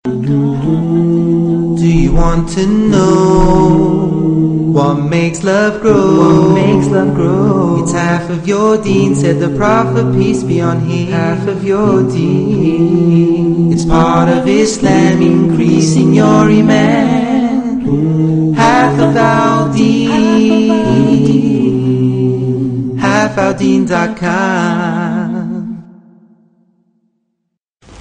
Do you want to know what makes love grow? What makes love grow? It's half of your deen, said the Prophet, peace be on him. Half of your deen. It's part of Islam, increasing your iman. Half of our deen. halfourdeen.com.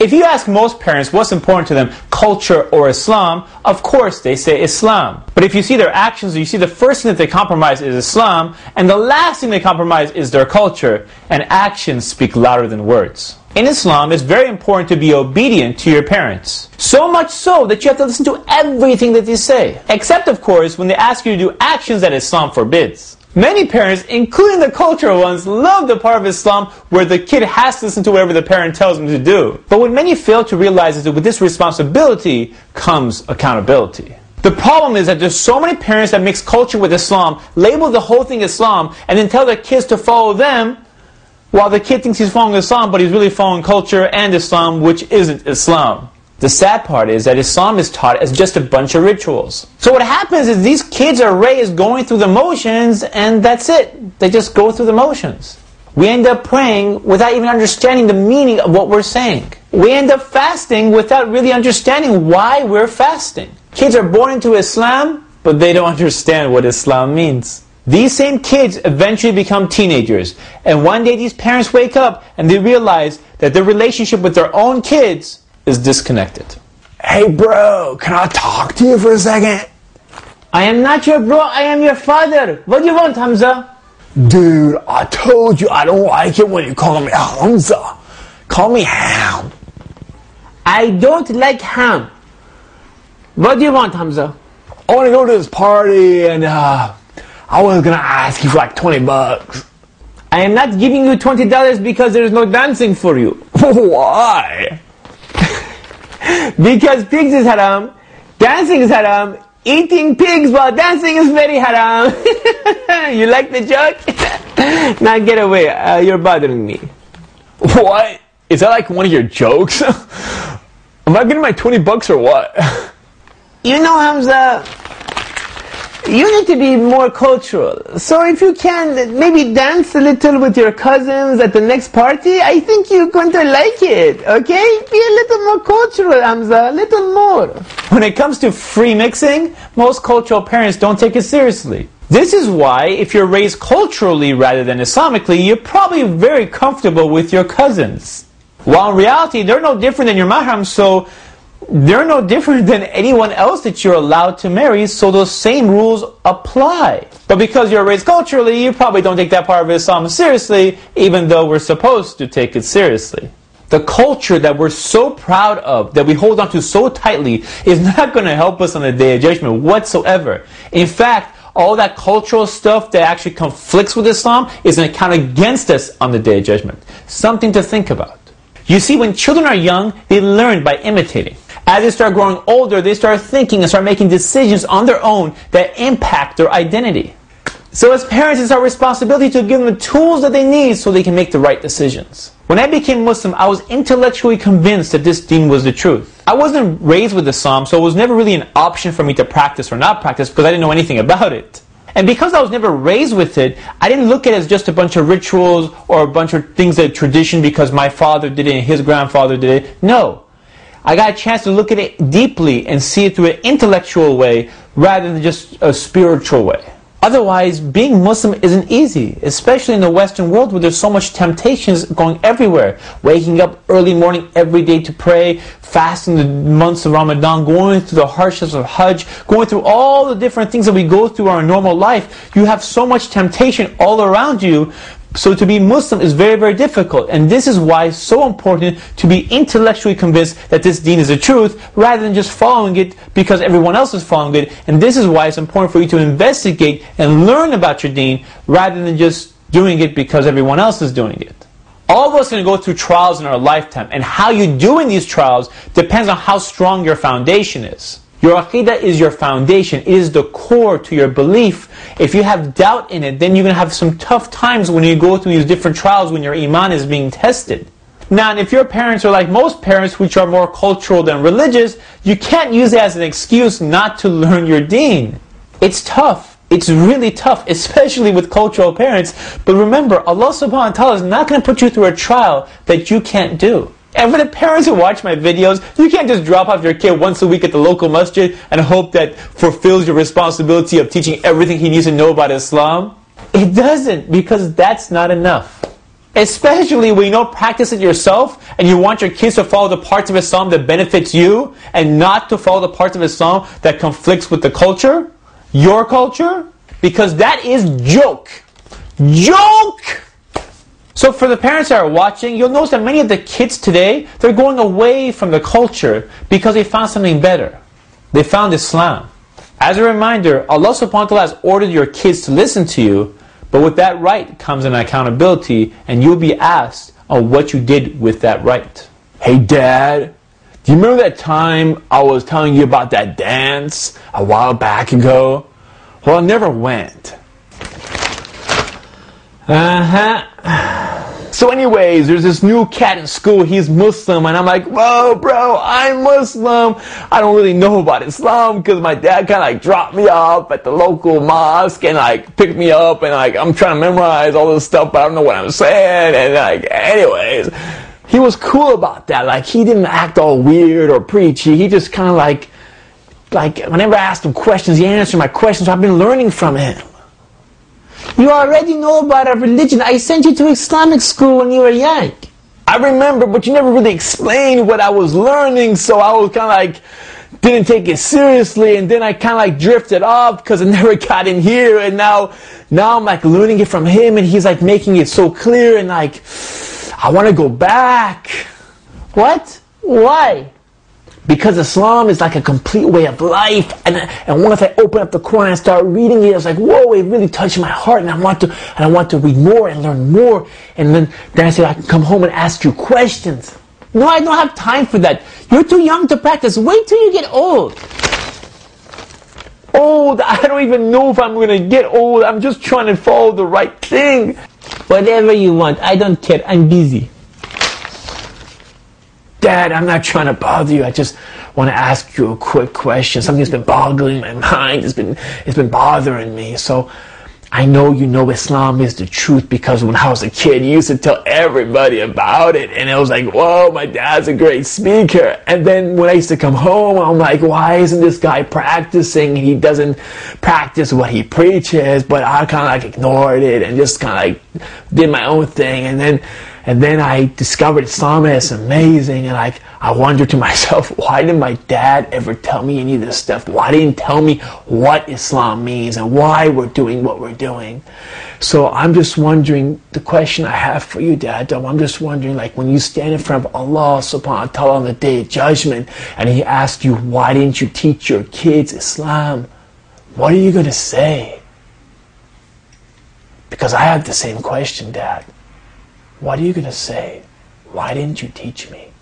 If you ask most parents what's important to them, culture or Islam, of course they say Islam. But if you see their actions, you see the first thing that they compromise is Islam, and the last thing they compromise is their culture, and actions speak louder than words. In Islam, it's very important to be obedient to your parents. So much so that you have to listen to everything that they say. Except, of course, when they ask you to do actions that Islam forbids. Many parents, including the cultural ones, love the part of Islam where the kid has to listen to whatever the parent tells them to do. But what many fail to realize is that with this responsibility comes accountability. The problem is that there's so many parents that mix culture with Islam, label the whole thing Islam, and then tell their kids to follow them, while the kid thinks he's following Islam, but he's really following culture and Islam, which isn't Islam. The sad part is that Islam is taught as just a bunch of rituals. So what happens is these kids are raised going through the motions, and that's it. They just go through the motions. We end up praying without even understanding the meaning of what we're saying. We end up fasting without really understanding why we're fasting. Kids are born into Islam, but they don't understand what Islam means. These same kids eventually become teenagers, and one day these parents wake up and they realize that their relationship with their own kids is disconnected. Hey bro, can I talk to you for a second? I am not your bro, I am your father. What do you want, Hamza? Dude, I told you I don't like it when you call me Hamza. Call me Ham. I don't like ham. What do you want, Hamza? I want to go to this party and I was going to ask you for like $20. I am not giving you $20 because there is no dancing for you. Why? Because pigs is haram, dancing is haram, eating pigs while dancing is very haram. You like the joke? Now get away, you're bothering me. What? Is that like one of your jokes? Am I getting my $20 or what? You know, Hamza, you need to be more cultural. So if you can maybe dance a little with your cousins at the next party, I think you're going to like it, okay? Be a little more cultural, Hamza, a little more. When it comes to free mixing, most cultural parents don't take it seriously. This is why, if you're raised culturally rather than Islamically, you're probably very comfortable with your cousins. While in reality, they're no different than your mahram, so they're no different than anyone else that you're allowed to marry, so those same rules apply. But because you're raised culturally, you probably don't take that part of Islam seriously, even though we're supposed to take it seriously. The culture that we're so proud of, that we hold on to so tightly, is not going to help us on the Day of Judgment whatsoever. In fact, all that cultural stuff that actually conflicts with Islam is going to count against us on the Day of Judgment. Something to think about. You see, when children are young, they learn by imitating. As they start growing older, they start thinking and start making decisions on their own that impact their identity. So as parents, it's our responsibility to give them the tools that they need so they can make the right decisions. When I became Muslim, I was intellectually convinced that this deen was the truth. I wasn't raised with Islam, so it was never really an option for me to practice or not practice because I didn't know anything about it. And because I was never raised with it, I didn't look at it as just a bunch of rituals or a bunch of things that tradition because my father did it and his grandfather did it. No. I got a chance to look at it deeply and see it through an intellectual way rather than just a spiritual way. Otherwise, being Muslim isn't easy, especially in the Western world where there's so much temptations going everywhere. Waking up early morning every day to pray, fasting the months of Ramadan, going through the hardships of Hajj, going through all the different things that we go through in our normal life. You have so much temptation all around you. So to be Muslim is very, very difficult. And this is why it's so important to be intellectually convinced that this deen is the truth, rather than just following it because everyone else is following it. And this is why it's important for you to investigate and learn about your deen, rather than just doing it because everyone else is doing it. All of us are going to go through trials in our lifetime. And how you do in these trials depends on how strong your foundation is. Your aqidah is your foundation. It is the core to your belief. If you have doubt in it, then you're going to have some tough times when you go through these different trials when your iman is being tested. Now, if your parents are like most parents, which are more cultural than religious, you can't use it as an excuse not to learn your deen. It's tough. It's really tough, especially with cultural parents. But remember, Allah subhanahu wa ta'ala is not going to put you through a trial that you can't do. And for the parents who watch my videos, you can't just drop off your kid once a week at the local masjid and hope that fulfills your responsibility of teaching everything he needs to know about Islam. It doesn't, because that's not enough. Especially when you don't practice it yourself and you want your kids to follow the parts of Islam that benefits you and not to follow the parts of Islam that conflicts with the culture, your culture, because that is joke. Joke! So for the parents that are watching, you'll notice that many of the kids today, they're going away from the culture because they found something better. They found Islam. As a reminder, Allah subhanahu wa ta'ala has ordered your kids to listen to you, but with that right comes an accountability, and you'll be asked on what you did with that right. Hey Dad, do you remember that time I was telling you about that dance a while back ago? Well, I never went. So anyways, there's this new cat in school, he's Muslim, and I'm like, whoa bro, I'm Muslim. I don't really know about Islam because my dad kind of like dropped me off at the local mosque and like picked me up, and like I'm trying to memorize all this stuff, but I don't know what I'm saying, and like anyways, he was cool about that. Like he didn't act all weird or preachy, he just kind of like whenever I asked him questions, he answered my questions. I've been learning from him. You already know about our religion. I sent you to Islamic school when you were young. I remember, but you never really explained what I was learning, so I was kind of like, didn't take it seriously, and then I kind of like drifted off because I never got in here, and now I'm like learning it from him, and he's like making it so clear, and like, I want to go back. What? Why? Because Islam is like a complete way of life, and once I open up the Quran and start reading it, it's like, whoa, it really touched my heart, and I want to read more and learn more, and then I said I can come home and ask you questions. No, I don't have time for that. You're too young to practice. Wait till you get old. Old? I don't even know if I'm going to get old. I'm just trying to follow the right thing. Whatever you want. I don't care. I'm busy. Dad, I'm not trying to bother you. I just want to ask you a quick question. Something's been boggling my mind. It's been bothering me. So I know you know Islam is the truth because when I was a kid, you used to tell everybody about it. And it was like, whoa, my dad's a great speaker. And then when I used to come home, I'm like, why isn't this guy practicing? He doesn't practice what he preaches. But I kind of like ignored it and just kind of like did my own thing. And then I discovered Islam, and it's amazing, and I wondered to myself, why didn't my dad ever tell me any of this stuff? Why didn't he tell me what Islam means and why we're doing what we're doing? So I'm just wondering, the question I have for you, Dad, I'm just wondering, like when you stand in front of Allah subhanahu wa ta'ala on the Day of Judgment, and He asks you, why didn't you teach your kids Islam? What are you going to say? Because I have the same question, Dad. What are you going to say? Why didn't you teach me?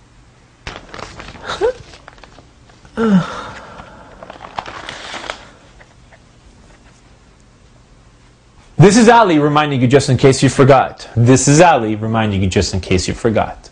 This is Ali reminding you just in case you forgot. This is Ali reminding you just in case you forgot.